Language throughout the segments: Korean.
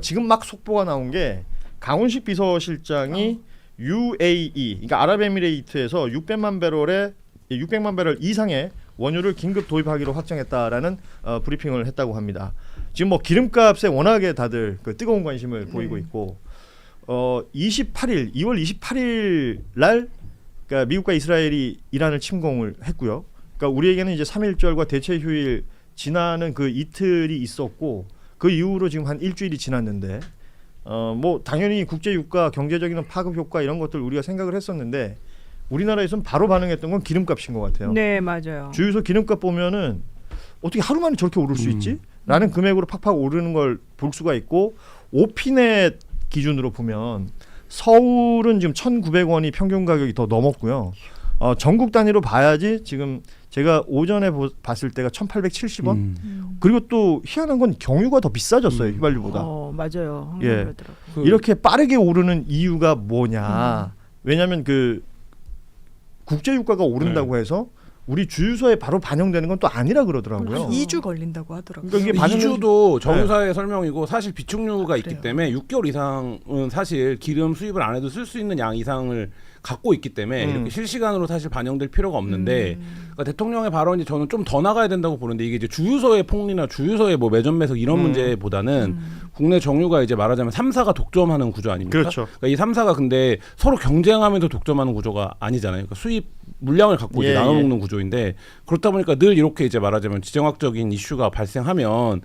지금 막 속보가 나온 게 강훈식 비서실장이 UAE, 그러니까 아랍에미레이트에서 600만 배럴 이상의 원유를 긴급 도입하기로 확정했다라는 브리핑을 했다고 합니다. 지금 뭐 기름값에 워낙에 다들 그 뜨거운 관심을 보이고 있고 2월 28일 날 그러니까 미국과 이스라엘이 이란을 침공을 했고요. 그러니까 우리에게는 이제 3.1절과 대체 휴일 지나는 그 이틀이 있었고 그 이후로 지금 한 일주일이 지났는데 뭐 당연히 국제 유가 경제적인 파급 효과 이런 것들 우리가 생각을 했었는데 우리나라에서는 바로 반응했던 건 기름값인 것 같아요. 네, 맞아요. 주유소 기름값 보면은 어떻게 하루 만에 저렇게 오를 수 있지? 라는 금액으로 팍팍 오르는 걸 볼 수가 있고 오피넷 기준으로 보면 서울은 지금 1,900원이 평균 가격이 더 넘었고요. 전국 단위로 봐야지 지금 제가 오전에 봤을 때가 1,870원. 그리고 또 희한한 건 경유가 더 비싸졌어요. 휘발유보다. 맞아요. 예. 그러더라고요. 이렇게 빠르게 오르는 이유가 뭐냐? 왜냐하면 그 국제 유가가 오른다고 해서 우리 주유소에 바로 반영되는 건 또 아니라 그러더라고요. 2주 걸린다고 하더라고요. 그러니까 이게 2주도 정유사의 설명이고 사실 비축유가 있기 때문에 6개월 이상은 사실 기름 수입을 안 해도 쓸 수 있는 양 이상을 갖고 있기 때문에 이렇게 실시간으로 사실 반영될 필요가 없는데 그러니까 대통령의 발언이 저는 좀 더 나가야 된다고 보는데 이게 이제 주유소의 폭리나 주유소의 뭐 매점 매석 이런 문제보다는 국내 정유가 이제 말하자면 3사가 독점하는 구조 아닙니까? 그렇죠. 그러니까 이 3사가 근데 서로 경쟁하면서 독점하는 구조가 아니잖아요. 그러니까 수입 물량을 갖고 이제 나눠 먹는 구조인데 그렇다 보니까 늘 이렇게 이제 말하자면 지정학적인 이슈가 발생하면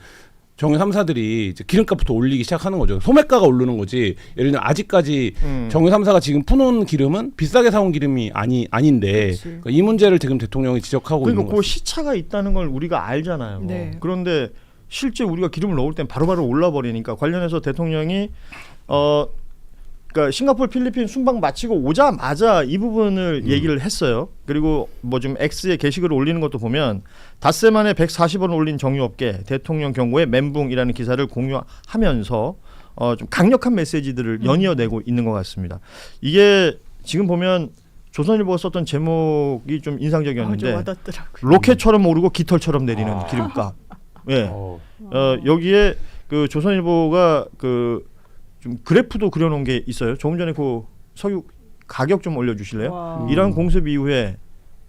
정유 3사들이 이제 기름값부터 올리기 시작하는 거죠. 소매가가 오르는 거지. 예를 들면 아직까지 정유 3사가 지금 푸는 기름은 비싸게 사온 기름이 아닌데 그러니까 이 문제를 지금 대통령이 지적하고 그러니까 있는 그 거죠. 시차가 있다는 걸 우리가 알잖아요. 네. 그런데 실제 우리가 기름을 넣을 땐 바로바로 올라버리니까 관련해서 대통령이 그러니까 싱가포르, 필리핀 순방 마치고 오자마자 이 부분을 얘기를 했어요. 그리고 뭐 좀 X에 게시글을 올리는 것도 보면 닷새 만에 140원 올린 정유업계 대통령 경고에 멘붕이라는 기사를 공유하면서 좀 강력한 메시지들을 연이어내고 있는 것 같습니다. 이게 지금 보면 조선일보가 썼던 제목이 좀 인상적이었는데 와닿더라고요. 로켓처럼 오르고 깃털처럼 내리는 기름값. 예. 여기에 그 조선일보가 그 좀 그래프도 그려놓은 게 있어요. 조금 전에 그 석유 가격 좀 올려주실래요? 이란 공습 이후에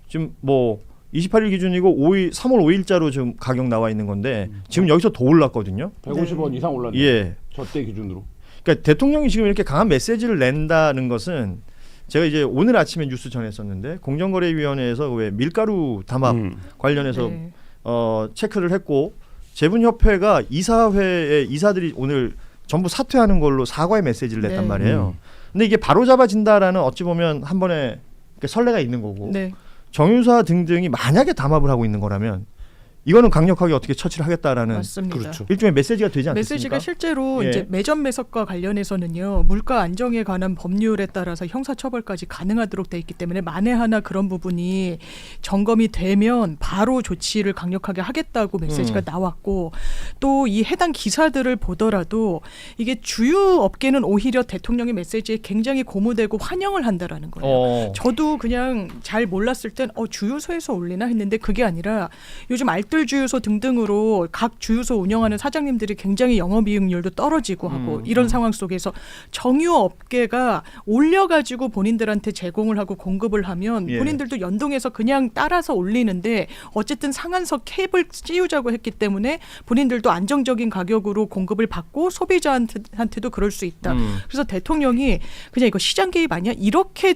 지금 뭐 28일 기준이고 3월 5일자로 지금 가격 나와 있는 건데 지금 여기서 더 올랐거든요. 150원 이상 올랐네요. 예. 저때 기준으로. 그러니까 대통령이 지금 이렇게 강한 메시지를 낸다는 것은 제가 이제 오늘 아침에 뉴스 전했었는데 공정거래위원회에서 왜 밀가루 담합 관련해서 네. 체크를 했고 재분협회가 이사회의 이사들이 오늘 전부 사퇴하는 걸로 사과의 메시지를 냈단 네. 말이에요. 근데 이게 바로 잡아진다라는 어찌 보면 한 번에 설레가 있는 거고 네. 정유사 등등이 만약에 담합을 하고 있는 거라면 이거는 강력하게 어떻게 처치를 하겠다라는 맞습니다. 그렇죠. 일종의 메시지가 되지 않습니까? 메시지가 실제로 예. 이제 매점 매석과 관련해서는요 물가 안정에 관한 법률에 따라서 형사처벌까지 가능하도록 돼 있기 때문에 만에 하나 그런 부분이 점검이 되면 바로 조치를 강력하게 하겠다고 메시지가 나왔고 또 이 해당 기사들을 보더라도 이게 주유 업계는 오히려 대통령의 메시지에 굉장히 고무되고 환영을 한다라는 거예요. 저도 그냥 잘 몰랐을 땐 주유소에서 올리나 했는데 그게 아니라 요즘 알뜰 주유소 등등으로 각 주유소 운영하는 사장님들이 굉장히 영업이익률도 떨어지고 하고 이런 상황 속에서 정유업계가 올려가지고 본인들한테 제공을 하고 공급을 하면 예. 본인들도 연동해서 그냥 따라서 올리는데 어쨌든 상한선 캡을 씌우자고 했기 때문에 본인들도 안정적인 가격으로 공급을 받고 소비자한테도 그럴 수 있다. 그래서 대통령이 그냥 이거 시장 개입 아니야? 이렇게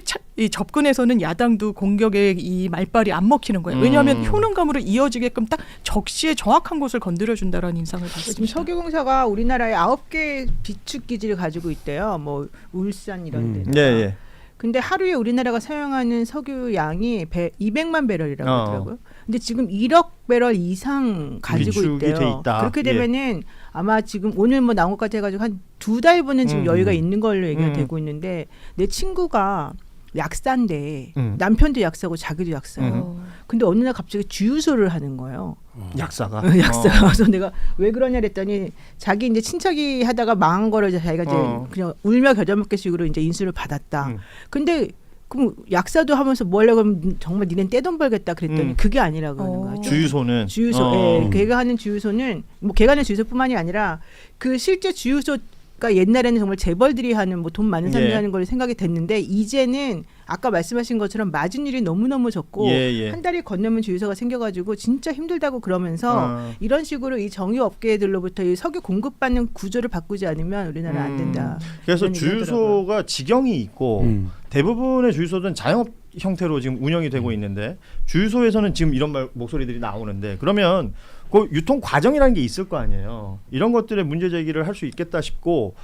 접근해서는 야당도 공격에 이 말발이 안 먹히는 거예요. 왜냐하면 효능감으로 이어지게끔 딱 적시에 정확한 곳을 건드려준다라는 인상을 지금 받습니다. 석유공사가 우리나라에 9개 비축 기지를 가지고 있대요. 뭐 울산 이런 데는. 예. 근데 하루에 우리나라가 사용하는 석유 양이 200만 배럴이라고 하더라고요. 근데 지금 1억 배럴 이상 가지고 비축이 있대요. 돼 있다. 그렇게 되면은 아마 지금 오늘 뭐 나온 것까지 해가지고 한 2달분은 지금 여유가 있는 걸로 얘기가 되고 있는데 내 친구가 약사인데 남편도 약사고 자기도 약사예요. 근데 어느 날 갑자기 주유소를 하는 거예요. 약사가. 약사가. 그래서 내가 왜 그러냐 그랬더니 자기 이제 친척이 하다가 망한 거를 자기가 이제 그냥 울며 겨자 먹기식으로 이제 인수를 받았다. 근데 그럼 약사도 하면서 뭐 하려고 하면 정말 니넨 떼돈 벌겠다 그랬더니 그게 아니라고 하는 거야. 주유소는 주유소. 예. 걔가 하는 주유소는 뭐 걔가 하는 주유소뿐만이 아니라 그 실제 주유소 그러니까 옛날에는 정말 재벌들이 하는 뭐 돈 많은 사람이 예. 하는 걸 생각이 됐는데 이제는 아까 말씀하신 것처럼 마진율이 너무너무 적고 한 달이 건너면 주유소가 생겨가지고 진짜 힘들다고 그러면서 이런 식으로 이 정유업계들로부터 이 석유 공급받는 구조를 바꾸지 않으면 우리나라 안 된다. 그래서 이런 얘기를 주유소가 하더라고요. 직영이 있고 대부분의 주유소는 자영업 형태로 지금 운영이 되고 있는데 주유소에서는 지금 이런 목소리들이 나오는데 그러면 그 유통 과정이라는 게 있을 거 아니에요. 이런 것들의 문제 제기를 할 수 있겠다 싶고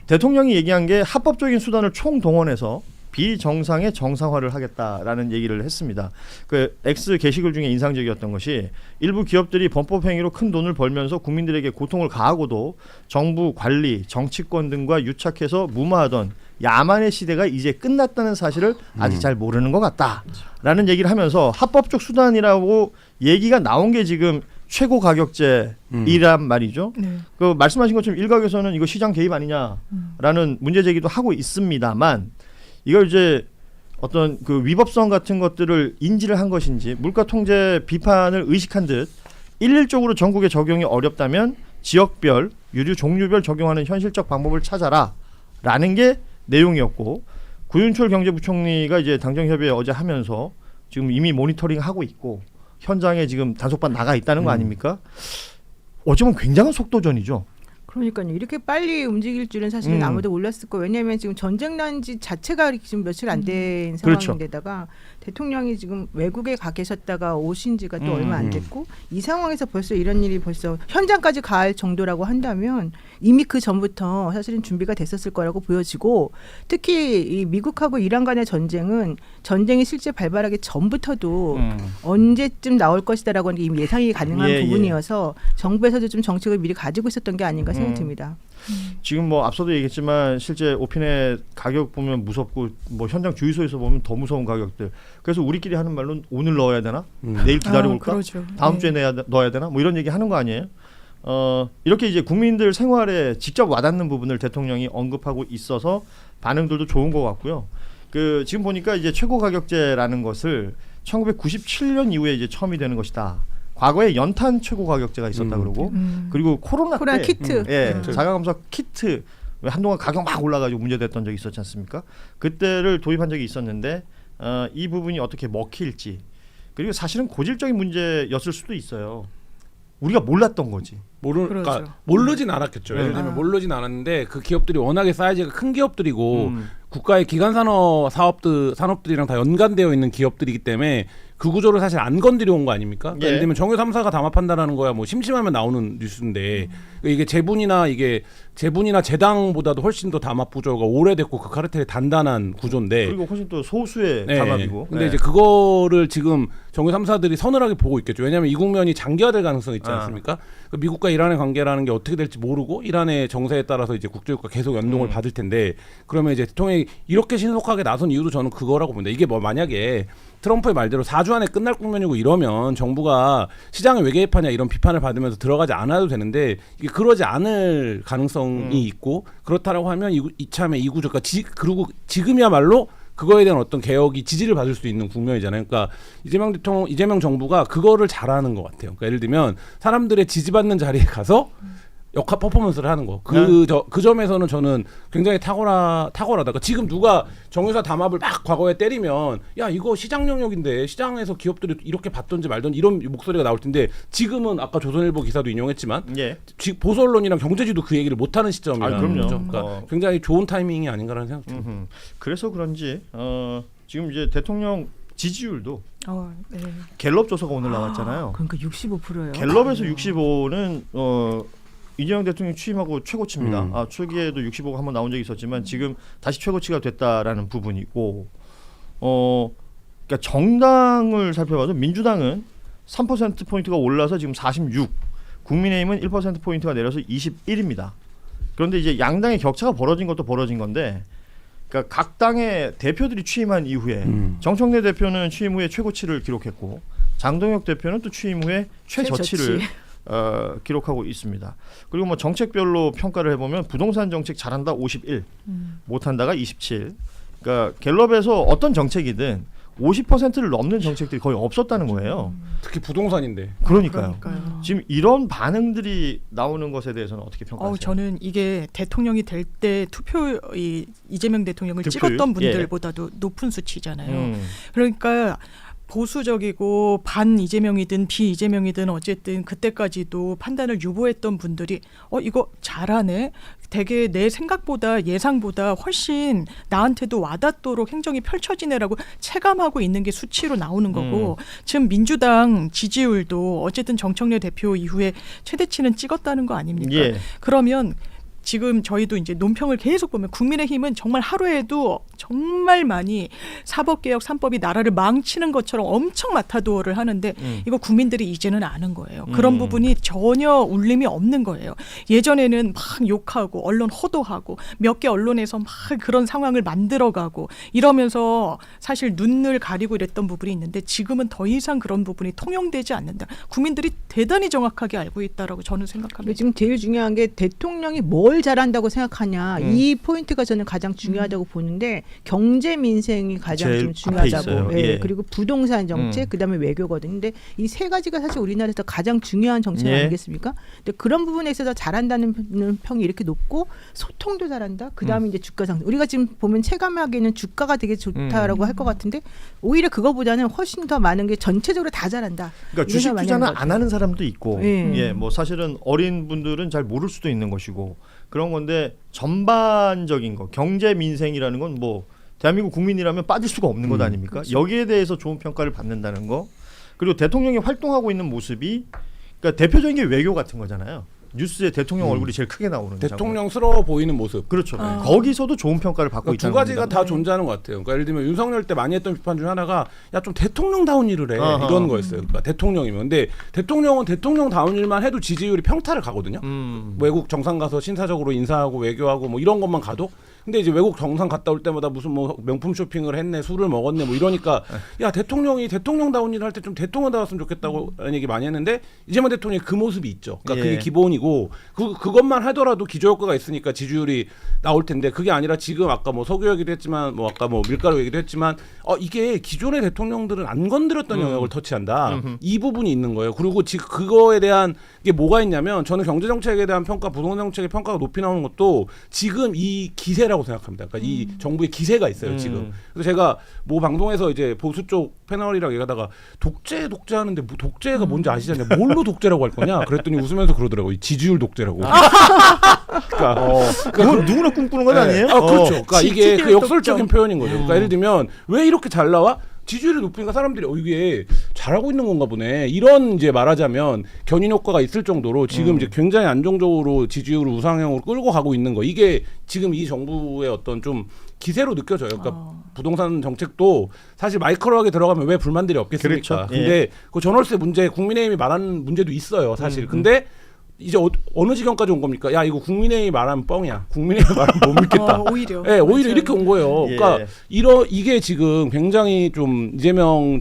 대통령이 얘기한 게 합법적인 수단을 총동원해서 비정상의 정상화를 하겠다라는 얘기를 했습니다. 그 X 게시글 중에 인상적이었던 것이 일부 기업들이 범법 행위로 큰 돈을 벌면서 국민들에게 고통을 가하고도 정부 관리, 정치권 등과 유착해서 무마하던 야만의 시대가 이제 끝났다는 사실을 아직 잘 모르는 것 같다라는 얘기를 하면서 합법적 수단이라고 얘기가 나온 게 지금 최고 가격제이란 말이죠. 네. 그 말씀하신 것처럼 일각에서는 이거 시장 개입 아니냐라는 문제 제기도 하고 있습니다만 이걸 이제 어떤 그 위법성 같은 것들을 인지를 한 것인지 물가 통제 비판을 의식한 듯 일률적으로 전국에 적용이 어렵다면 지역별 유류 종류별 적용하는 현실적 방법을 찾아라라는 게 내용이었고 구윤철 경제부총리가 이제 당정협의회 어제 하면서 지금 이미 모니터링 하고 있고 현장에 지금 단속반 나가 있다는 거 아닙니까? 어쩌면 굉장한 속도전이죠. 그러니까요. 이렇게 빨리 움직일 줄은 사실은 아무도 몰랐을 거예요. 왜냐하면 지금 전쟁 난 지 자체가 지금 며칠 안 된 상황인데다가 대통령이 지금 외국에 가 계셨다가 오신 지가 또 얼마 안 됐고 이 상황에서 벌써 이런 일이 벌써 현장까지 갈 정도라고 한다면 이미 그 전부터 사실은 준비가 됐었을 거라고 보여지고 특히 이 미국하고 이란 간의 전쟁은 전쟁이 실제 발발하기 전부터도 언제쯤 나올 것이다라고 하는 게 이미 예상이 가능한 부분이어서 정부에서도 좀 정책을 미리 가지고 있었던 게 아닌가 생각이 듭니다. 지금 뭐 앞서도 얘기했지만 실제 오피넷 가격 보면 무섭고 뭐 현장 주유소에서 보면 더 무서운 가격들. 그래서 우리끼리 하는 말로는 오늘 넣어야 되나? 내일 기다려볼까? 그러죠. 다음 주에 넣어야 되나? 뭐 이런 얘기 하는 거 아니에요? 이렇게 이제 국민들 생활에 직접 와닿는 부분을 대통령이 언급하고 있어서 반응들도 좋은 것 같고요. 그 지금 보니까 이제 최고 가격제라는 것을 1997년 이후에 이제 처음이 되는 것이다. 과거에 연탄 최고 가격제가 있었다 그러고 그리고 코로나 때 키트, 자가검사 키트 왜 한동안 가격 막 올라가지고 문제됐던 적이 있었지 않습니까? 그때를 도입한 적이 있었는데 이 부분이 어떻게 먹힐지 그리고 사실은 고질적인 문제였을 수도 있어요. 우리가 몰랐던 거지. 그러니까 그렇죠. 모르진 않았겠죠. 예를 들면 모르진 않았는데 그 기업들이 워낙에 사이즈가 큰 기업들이고 국가의 기간산업 산업들이랑 다 연관되어 있는 기업들이기 때문에 그 구조를 사실 안 건드려 온 거 아닙니까? 그러니까 예를 들면 정유 3사가 담합한다라는 거야 뭐 심심하면 나오는 뉴스인데 이게 재분이나 재당보다도 훨씬 더 담합 구조가 오래됐고 그 카르텔이 단단한 구조인데 그리고 훨씬 또 소수의 담합이고. 근데 이제 그거를 지금 정유 3사들이 서늘하게 보고 있겠죠. 왜냐하면 이 국면이 장기화될 가능성이 있지 않습니까? 미국과 이란의 관계라는 게 어떻게 될지 모르고 이란의 정세에 따라서 이제 국제유가 계속 연동을 받을 텐데 그러면 이제 대통령이 이렇게 신속하게 나선 이유도 저는 그거라고 봅니다. 이게 뭐 만약에 트럼프의 말대로 4주 안에 끝날 국면이고 이러면 정부가 시장에 왜 개입하냐 이런 비판을 받으면서 들어가지 않아도 되는데 이게 그러지 않을 가능성이 있고 그렇다라고 하면 이참에 이 구조가 그리고 지금이야말로 그거에 대한 어떤 개혁이 지지를 받을 수 있는 국면이잖아요. 그러니까 이재명 정부가 그거를 잘하는 것 같아요. 그러니까 예를 들면 사람들의 지지받는 자리에 가서 역할 퍼포먼스를 하는 거. 그 점에서는 저는 굉장히 탁월하다. 그러니까 지금 누가 정유사 담합을 막 과거에 때리면 야 이거 시장 영역인데 시장에서 기업들이 이렇게 받던지 말던지 이런 목소리가 나올 텐데 지금은 아까 조선일보 기사도 인용했지만 보수 언론이랑 경제지도 그 얘기를 못하는 시점이라는 거죠. 그러니까 굉장히 좋은 타이밍이 아닌가라는 생각이 듭니다. 그래서 그런지 지금 이제 대통령 지지율도 갤럽 조사가 오늘 나왔잖아요. 그러니까 65%예요. 갤럽에서 65는 이재명 대통령이 취임하고 최고치입니다. 초기에도 65가 한번 나온 적이 있었지만 지금 다시 최고치가 됐다라는 부분이고 그러니까 정당을 살펴봐도 민주당은 3%포인트가 올라서 지금 46, 국민의힘은 1%포인트가 내려서 21입니다. 그런데 이제 양당의 격차가 벌어진 것도 벌어진 건데 그러니까 각 당의 대표들이 취임한 이후에 정청래 대표는 취임 후에 최고치를 기록했고 장동혁 대표는 또 취임 후에 최저치를 기록하고 있습니다. 그리고 뭐 정책별로 평가를 해보면 부동산 정책 잘한다 51, 못한다가 27. 그러니까 갤럽에서 어떤 정책이든 50%를 넘는 정책들이 거의 없었다는 거예요. 특히 부동산인데. 그러니까요. 그러니까요. 지금 이런 반응들이 나오는 것에 대해서는 어떻게 평가하세요? 저는 이게 대통령이 될 때 이재명 대통령을 득표율? 찍었던 분들보다도 높은 수치잖아요. 음. 그러니까 보수적이고 반 이재명이든 비 이재명이든 어쨌든 그때까지도 판단을 유보했던 분들이 이거 잘하네. 되게 내 생각보다 예상보다 훨씬 나한테도 와닿도록 행정이 펼쳐지네라고 체감하고 있는 게 수치로 나오는 거고 지금 민주당 지지율도 어쨌든 정청래 대표 이후에 최대치는 찍었다는 거 아닙니까? 예. 그러면 지금 저희도 이제 논평을 계속 보면 국민의힘은 정말 하루에도 정말 많이 사법개혁 3법이 나라를 망치는 것처럼 엄청 마타도어를 하는데 이거 국민들이 이제는 아는 거예요. 그런 부분이 전혀 울림이 없는 거예요. 예전에는 막 욕하고 언론 호도하고 몇 개 언론에서 막 그런 상황을 만들어가고 이러면서 사실 눈을 가리고 이랬던 부분이 있는데 지금은 더 이상 그런 부분이 통용되지 않는다. 국민들이 대단히 정확하게 알고 있다라고 저는 생각합니다. 지금 제일 중요한 게 대통령이 뭘 잘한다고 생각하냐 이 포인트가 저는 가장 중요하다고 보는데 경제 민생이 가장 제일 좀 중요하다고. 앞에 있어요. 예. 그리고 부동산 정책 그다음에 외교거든요. 근데 이 세 가지가 사실 우리나라에서 가장 중요한 정책 예. 아니겠습니까? 근데 그런 부분에 있어서 잘한다는 평이 이렇게 높고 소통도 잘한다. 그다음에 이제 주가 상승. 우리가 지금 보면 체감하기에는 주가가 되게 좋다라고 할 것 같은데 오히려 그거보다는 훨씬 더 많은 게 전체적으로 다 잘한다. 그러니까 이런 주식 생각 많이 투자는 하는 것 안 하는 사람도 있고, 예. 예, 뭐 사실은 어린 분들은 잘 모를 수도 있는 것이고 그런 건데 전반적인 거 경제 민생이라는 건 뭐 대한민국 국민이라면 빠질 수가 없는 것 아닙니까? 그렇죠. 여기에 대해서 좋은 평가를 받는다는 거 그리고 대통령이 활동하고 있는 모습이 그러니까 대표적인 게 외교 같은 거잖아요. 뉴스에 대통령 얼굴이 제일 크게 나오는 대통령스러워 보이는 모습. 그렇죠. 거기서도 좋은 평가를 받고 그러니까 두 있다는 가지가 겁니다. 다 존재하는 것 같아요. 그러니까 예를 들면 윤석열 때 많이 했던 비판 중에 하나가 야 좀 대통령다운 일을 해 어허. 이런 거였어요. 그러니까 대통령이면 근데 대통령은 대통령다운 일만 해도 지지율이 평타를 가거든요. 외국 정상 가서 신사적으로 인사하고 외교하고 뭐 이런 것만 가도. 근데 이제 외국 정상 갔다 올 때마다 무슨 뭐 명품 쇼핑을 했네, 술을 먹었네, 뭐 이러니까 야 대통령이 대통령다운 일을 할 때 좀 대통령다웠으면 좋겠다고 라는 얘기 많이 했는데 이재명 대통령이 그 모습이 있죠. 그러니까 예. 그게 기본이고 그것만 하더라도 기저효과가 있으니까 지지율이 나올 텐데 그게 아니라 지금 아까 뭐 석유 얘기도 했지만 뭐 아까 뭐 밀가루 얘기도 했지만 이게 기존의 대통령들은 안 건드렸던 영역을 터치한다. 이 부분이 있는 거예요. 그리고 지금 그거에 대한 게 뭐가 있냐면 저는 경제 정책에 대한 평가, 부동산 정책의 평가가 높이 나오는 것도 지금 이 기세라고 생각합니다. 그러니까 이 정부의 기세가 있어요 지금. 그래서 제가 뭐 방송에서 이제 보수 쪽 패널이랑 얘기하다가 독재하는데 뭐 독재가 뭔지 아시잖아요. 뭘로 독재라고 할 거냐? 그랬더니 웃으면서 그러더라고요. 지지율 독재라고. 그러니까 그건 누구나 꿈꾸는 건 아니에요? 그렇죠. 그러니까 이게 그 지지율 역설적인 독점. 표현인 거죠. 그러니까 예를 들면 왜 이렇게 잘 나와? 지지율이 높으니까 사람들이 이게 잘하고 있는 건가 보네. 이런 이제 말하자면 견인 효과가 있을 정도로 지금 이제 굉장히 안정적으로 지지율을 우상향으로 끌고 가고 있는 거. 이게 지금 이 정부의 어떤 좀 기세로 느껴져요. 그러니까 부동산 정책도 사실 마이크로하게 들어가면 왜 불만들이 없겠습니까? 그렇죠. 근데 그 전월세 문제 국민의힘이 말하는 문제도 있어요. 사실. 근데 이제 어느 지경까지 온 겁니까? 야 이거 국민의힘이 말하면 뻥이야. 국민의힘 말하면 못 믿겠다. 오히려. 네, 오히려 맞아요. 이렇게 온 거예요. 예. 그러니까 이게 지금 굉장히 좀 이재명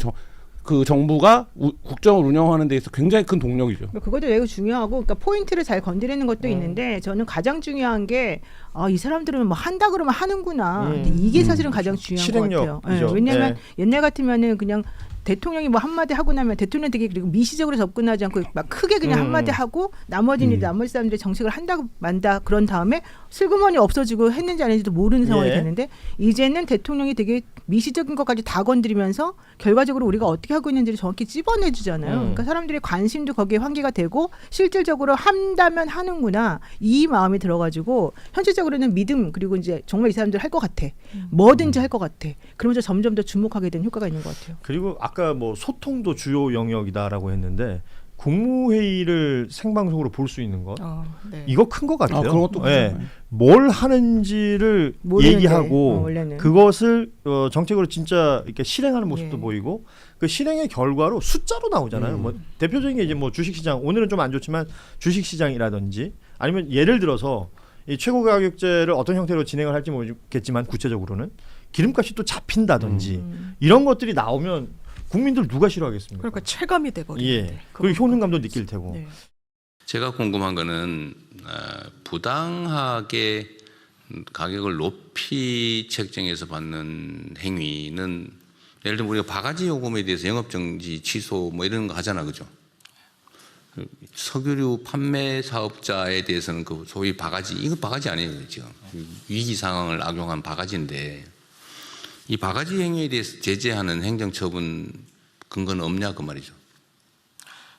그 정부가 국정을 운영하는 데 있어서 굉장히 큰 동력이죠. 그것도 매우 중요하고, 그러니까 포인트를 잘 건드리는 것도 있는데 저는 가장 중요한 게 이 사람들은 뭐 한다 그러면 하는구나. 근데 이게 사실은 가장 중요한 것 같아요. 실행력이죠. 왜냐하면 네. 옛날 같으면은 그냥 대통령이 뭐 한마디 하고 나면 대통령 되게 그리고 미시적으로 접근하지 않고 막 크게 그냥 한마디 하고 나머지 사람들이 정책을 한다고 만다 그런 다음에 슬그머니 없어지고 했는지 안 했는지도 모르는 상황이 예. 되는데 이제는 대통령이 되게 미시적인 것까지 다 건드리면서 결과적으로 우리가 어떻게 하고 있는지를 정확히 찝어내주잖아요. 그러니까 사람들의 관심도 거기에 환기가 되고 실질적으로 한다면 하는구나 이 마음이 들어가지고 현실적으로는 믿음 그리고 이제 정말 이 사람들 할 것 같아. 뭐든지 할 것 같아. 그러면서 점점 더 주목하게 되는 효과가 있는 것 같아요. 그리고 아까 뭐 소통도 주요 영역이다라고 했는데 국무회의를 생방송으로 볼 수 있는 것 네. 이거 큰 것 같아요. 그런 것도 예. 크죠. 뭘 하는지를 모르는데, 얘기하고 원래는. 그것을 정책으로 진짜 이렇게 실행하는 모습도 예. 보이고 그 실행의 결과로 숫자로 나오잖아요. 뭐 대표적인 게 이제 뭐 주식시장 오늘은 좀 안 좋지만 주식시장이라든지 아니면 예를 들어서 이 최고가격제를 어떤 형태로 진행을 할지 모르겠지만 구체적으로는 기름값이 또 잡힌다든지 이런 것들이 나오면 국민들 누가 싫어하겠습니까? 그러니까 체감이 돼버리는데. 예. 그리고 효능감도 느낄 테고. 네. 제가 궁금한 거는 부당하게 가격을 높이 책정해서 받는 행위는 예를 들면 우리가 바가지 요금에 대해서 영업정지 취소 뭐 이런 거 하잖아, 그죠? 석유류 판매 사업자에 대해서는 그 소위 바가지, 이거 바가지 아니에요, 지금. 위기 상황을 악용한 바가지인데, 이 바가지 행위에 대해서 제재하는 행정처분 근거는 없냐, 그 말이죠.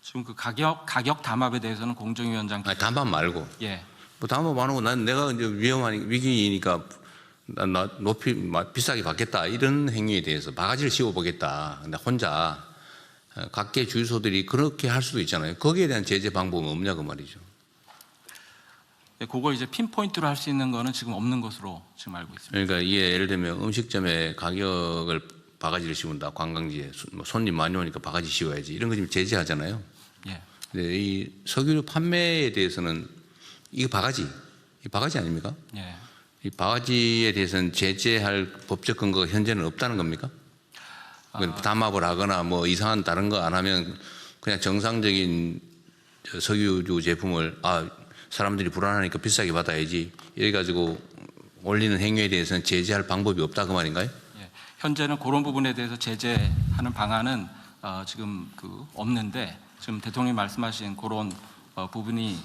지금 그 가격 담합에 대해서는 공정위원장 아니, 담합 말고. 예. 뭐 담합 안 하고 난 내가 이제 위험한 위기니까 나 높이 비싸게 받겠다 이런 행위에 대해서 바가지를 씌워보겠다. 근데 혼자 각계 주유소들이 그렇게 할 수도 있잖아요. 거기에 대한 제재 방법은 없냐 그 말이죠. 예, 그걸 이제 핀포인트로 할 수 있는 거는 지금 없는 것으로 지금 알고 있습니다. 그러니까 이게 예를 들면 음식점에 가격을 바가지를 씌운다. 관광지에 손님 많이 오니까 바가지 씌워야지. 이런 거 지금 제재하잖아요. 예. 근데 이 석유류 판매에 대해서는 이거 바가지 아닙니까? 예. 이 바가지에 대해서는 제재할 법적 근거가 현재는 없다는 겁니까? 담합을 하거나 뭐 이상한 다른 거 안 하면 그냥 정상적인 석유류 제품을 사람들이 불안하니까 비싸게 받아야지 이래 가지고 올리는 행위에 대해서는 제재할 방법이 없다 그 말인가요? 예. 현재는 그런 부분에 대해서 제재하는 방안은 지금 없는데 지금 대통령이 말씀하신 그런 부분이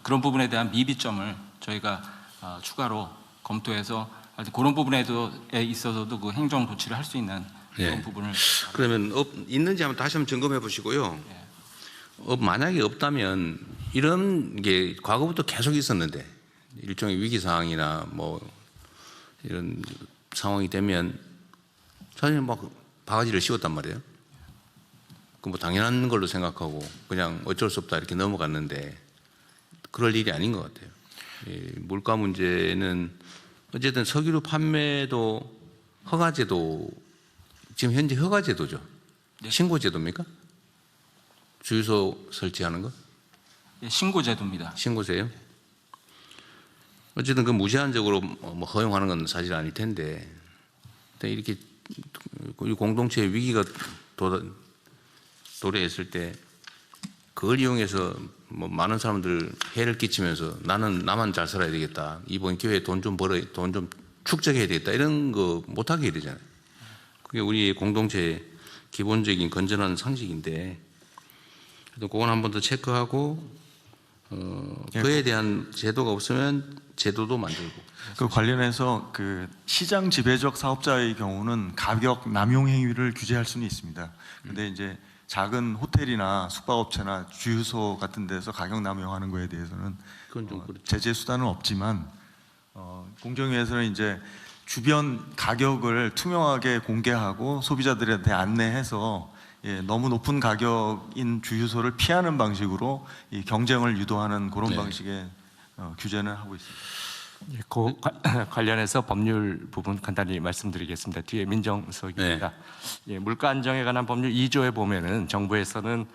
그런 부분에 대한 미비점을 저희가 추가로 검토해서 그런 부분에 있어서도 그 행정 조치를 할 수 있는 그런 네. 부분을 그러면 있는지 한번 다시 한번 점검해 보시고요. 만약에 없다면 이런 게 과거부터 계속 있었는데 일종의 위기 상황이나 뭐 이런 상황이 되면 사실 막 바가지를 씌웠단 말이에요. 그 뭐 당연한 걸로 생각하고 그냥 어쩔 수 없다 이렇게 넘어갔는데 그럴 일이 아닌 것 같아요. 이 물가 문제는 어쨌든 석유류 판매도 허가제도 지금 현재 허가제도죠. 네. 신고제도입니까? 주유소 설치하는 거? 예, 신고제도입니다. 신고세요? 어쨌든 그 무제한적으로 뭐 허용하는 건 사실 아닐 텐데 이렇게 공동체의 위기가 도래했을 때 그걸 이용해서 뭐 많은 사람들 해를 끼치면서 나만 잘 살아야 되겠다. 이번 기회에 돈 좀 축적해야 되겠다. 이런 거 못하게 해야 되잖아요. 그게 우리 공동체의 기본적인 건전한 상식인데 그건 한 번 더 체크하고 그에 대한 제도가 없으면 제도도 만들고. 그 관련해서 그 시장 지배적 사업자의 경우는 가격 남용 행위를 규제할 수는 있습니다. 근데 이제 작은 호텔이나 숙박업체나 주유소 같은 데서 가격 남용하는 거에 대해서는 그건 좀 그렇죠. 제재 수단은 없지만 공정위에서는 이제 주변 가격을 투명하게 공개하고 소비자들한테 안내해서 너무 높은 가격인 주유소를 피하는 방식으로 이 경쟁을 유도하는 그런 네. 방식의 규제는 하고 있습니다. 예, 그 관련해서 법률 부분 간단히 말씀드리겠습니다. 뒤에 민정수석입니다. 예, 물가 안정에 관한 법률 2조에 보면은 정부에서는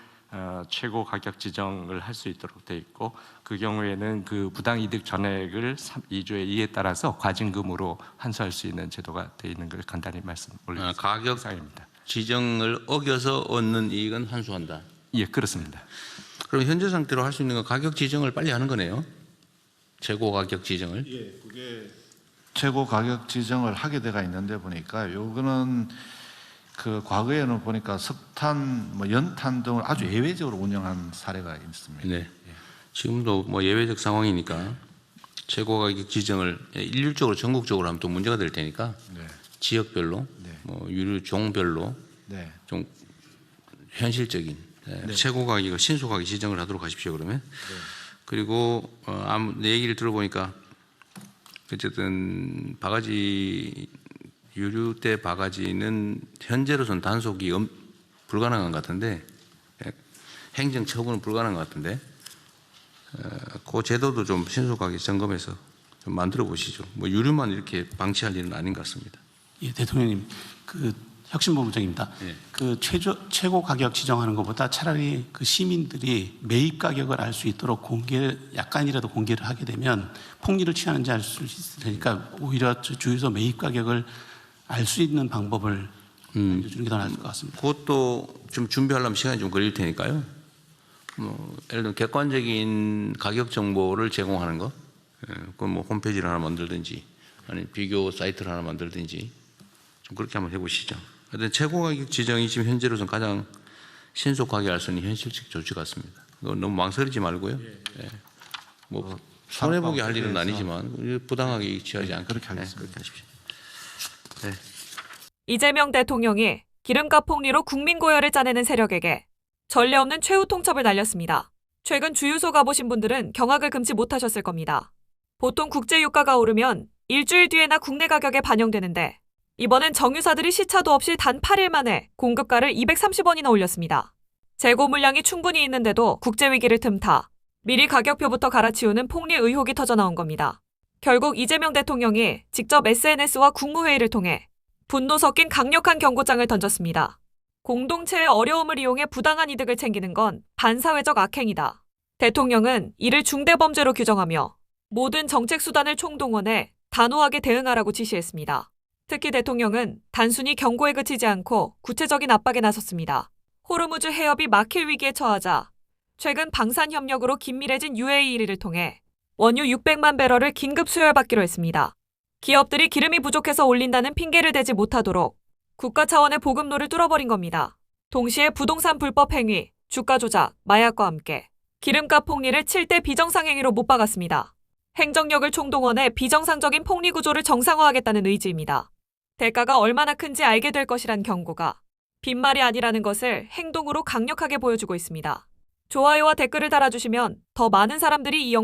최고 가격 지정을 할 수 있도록 돼 있고 그 경우에는 그 부당 이득 전액을 2조의 2에 따라서 과징금으로 환수할 수 있는 제도가 돼 있는 걸 간단히 말씀 올리겠습니다. 가격 사항입니다. 지정을 어겨서 얻는 이익은 환수한다. 예, 그렇습니다. 그럼 현재 상태로 할 수 있는 건 가격 지정을 빨리 하는 거네요. 최고 가격 지정을. 예, 그게 최고 가격 지정을 하게 돼가 있는데 보니까 요거는 그 과거에는 보니까 석탄, 뭐 연탄 등을 아주 예외적으로 운영한 사례가 있습니다. 네. 지금도 뭐 예외적 상황이니까 최고 가격 지정을 일률적으로 전국적으로 하면 또 문제가 될 테니까 네. 지역별로, 네. 뭐 유류 종별로 네. 좀 현실적인 최고 가격을 신속하게 지정을 하도록 하십시오. 그러면. 그리고 내 얘기를 들어보니까 어쨌든 바가지 유류대 바가지는 현재로서는 단속이 불가능한 것 같은데 행정 처분은 불가능한 것 같은데 그 제도도 좀 신속하게 점검해서 좀 만들어 보시죠. 뭐 유류만 이렇게 방치할 일은 아닌 것 같습니다. 예, 대통령님, 그 혁신본부장입니다. 예. 그 최고 가격 지정하는 것보다 차라리 그 시민들이 매입 가격을 알 수 있도록 약간이라도 공개를 하게 되면 폭리를 취하는지 알 수 있을 테니까 오히려 주유소 매입 가격을 알 수 있는 방법을 알려주는 게 더 나을 것 같습니다. 그것도 좀 준비하려면 시간이 좀 걸릴 테니까요. 뭐 예를 들면 객관적인 가격 정보를 제공하는 거, 그건 뭐 홈페이지를 하나 만들든지 아니면 비교 사이트를 하나 만들든지 좀 그렇게 한번 해보시죠. 하여튼 최고 가격 지정이 지금 현재로서는 가장 신속하게 할 수 있는 현실적 조치 같습니다. 너무 망설이지 말고요. 예. 뭐 손해보게 할 일은 아니지만 부당하게 취하지 않게 그렇게 하겠습니다. 그렇게 하십시오. 네. 이재명 대통령이 기름값 폭리로 국민 고열을 짜내는 세력에게 전례 없는 최후 통첩을 날렸습니다. 최근 주유소 가보신 분들은 경악을 금치 못하셨을 겁니다. 보통 국제 유가가 오르면 일주일 뒤에나 국내 가격에 반영되는데 이번엔 정유사들이 시차도 없이 단 8일 만에 공급가를 230원이나 올렸습니다. 재고 물량이 충분히 있는데도 국제 위기를 틈타 미리 가격표부터 갈아치우는 폭리 의혹이 터져나온 겁니다. 결국 이재명 대통령이 직접 SNS와 국무회의를 통해 분노 섞인 강력한 경고장을 던졌습니다. 공동체의 어려움을 이용해 부당한 이득을 챙기는 건 반사회적 악행이다. 대통령은 이를 중대범죄로 규정하며 모든 정책 수단을 총동원해 단호하게 대응하라고 지시했습니다. 특히 대통령은 단순히 경고에 그치지 않고 구체적인 압박에 나섰습니다. 호르무즈 해협이 막힐 위기에 처하자 최근 방산협력으로 긴밀해진 UAE를 통해 원유 600만 배럴을 긴급 수혈받기로 했습니다. 기업들이 기름이 부족해서 올린다는 핑계를 대지 못하도록 국가 차원의 보급로를 뚫어버린 겁니다. 동시에 부동산 불법 행위, 주가 조작, 마약과 함께 기름값 폭리를 7대 비정상 행위로 못 박았습니다. 행정력을 총동원해 비정상적인 폭리 구조를 정상화하겠다는 의지입니다. 대가가 얼마나 큰지 알게 될 것이란 경고가 빈말이 아니라는 것을 행동으로 강력하게 보여주고 있습니다. 좋아요와 댓글을 달아주시면 더 많은 사람들이 이